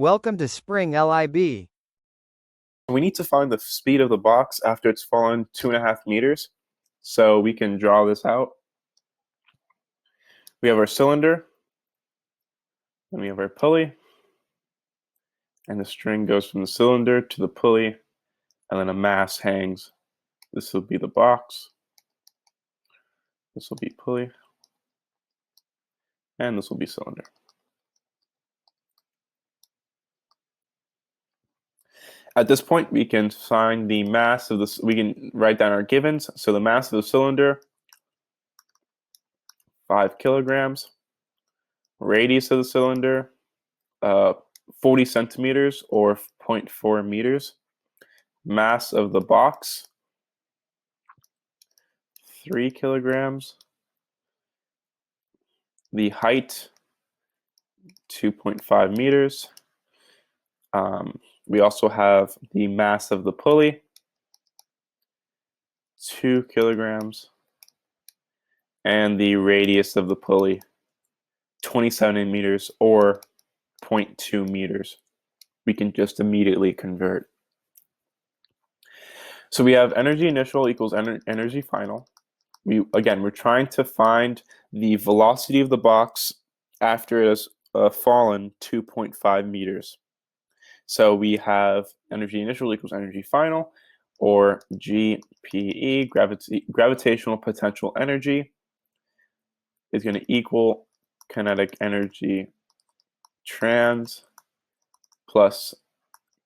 Welcome to Spring LIB. We need to find the speed of the box after it's fallen 2.5 meters. So we can draw this out. We have our cylinder, then we have our pulley, and the string goes from the cylinder to the pulley, and then a mass hangs. This will be the box, this will be pulley, and this will be cylinder. At this point, we can find the mass of this. We can write down our givens. So the mass of the cylinder, 5 kilograms. Radius of the cylinder, 40 centimeters or 0.4 meters. Mass of the box, 3 kilograms. The height, 2.5 meters. We also have the mass of the pulley, 2 kilograms. And the radius of the pulley, 27 meters or 0.2 meters. We can just immediately convert. So we have energy initial equals energy final. We're trying to find the velocity of the box after it has fallen 2.5 meters. So we have energy initial equals energy final, or GPE, gravitational potential energy, is going to equal kinetic energy trans plus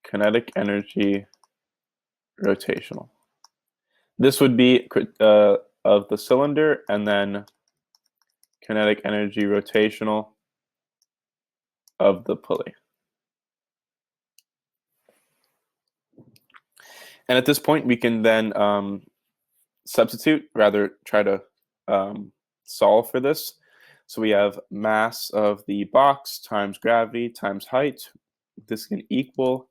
kinetic energy rotational. This would be of the cylinder, and then kinetic energy rotational of the pulley. And at this point, we can then try to solve for this. So we have mass of the box times gravity times height. This can equal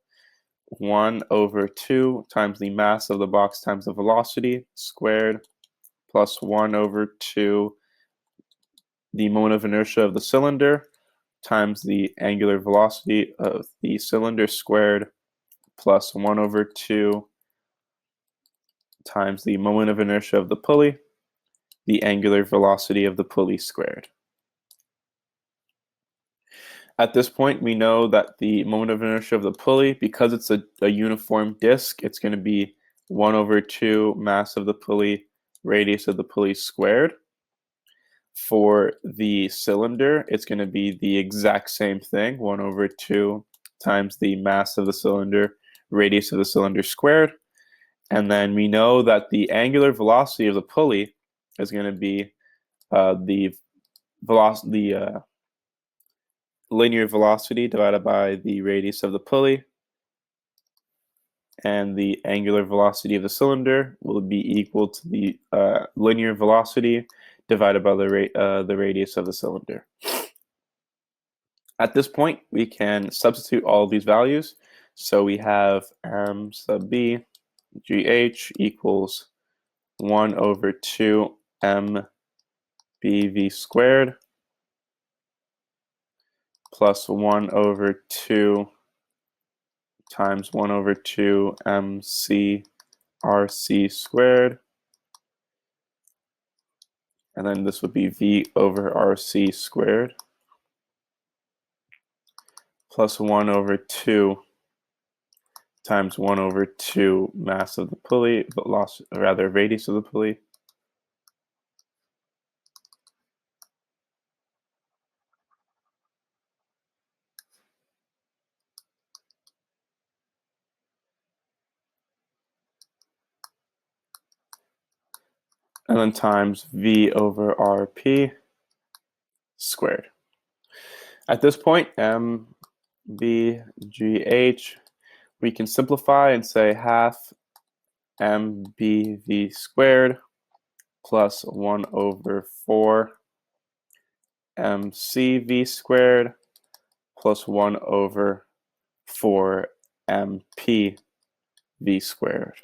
1/2 times the mass of the box times the velocity squared plus 1/2 the moment of inertia of the cylinder times the angular velocity of the cylinder squared plus 1/2 times the moment of inertia of the pulley, the angular velocity of the pulley squared. At this point, we know that the moment of inertia of the pulley, because it's a uniform disk, it's going to be 1/2 mass of the pulley, radius of the pulley squared. For the cylinder, it's going to be the exact same thing, 1/2 times the mass of the cylinder, radius of the cylinder squared. And then we know that the angular velocity of the pulley is going to be the linear velocity divided by the radius of the pulley, and the angular velocity of the cylinder will be equal to the linear velocity divided by the radius of the cylinder. At this point, we can substitute all of these values. So we have m sub b gh equals 1/2 mbv squared plus 1/2 times 1/2 mcrc squared. And then this would be v/rc squared plus 1/2 times 1/2 mass of the pulley, radius of the pulley, and then times v/rp squared. At this point, mbgh, we can simplify and say half mbv squared plus 1/4 mcv squared plus 1/4 mpv squared.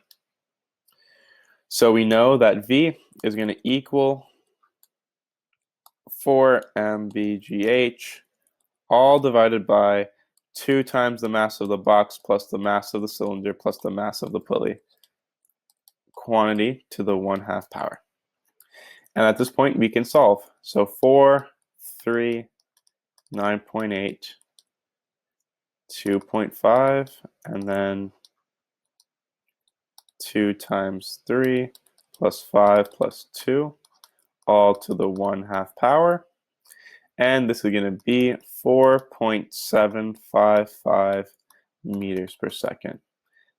So we know that v is going to equal 4 mbgh all divided by 2 times the mass of the box plus the mass of the cylinder plus the mass of the pulley. Quantity to the 1/2 power. And at this point, we can solve. So 4, 3, 9.8, 2.5, and then 2 times 3 plus 5 plus 2, all to the 1/2 power. And this is going to be 4.755 meters per second.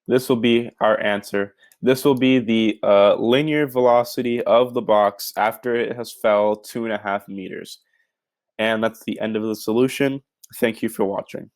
This will be our answer. This will be the linear velocity of the box after it has fell 2.5 meters. And that's the end of the solution. Thank you for watching.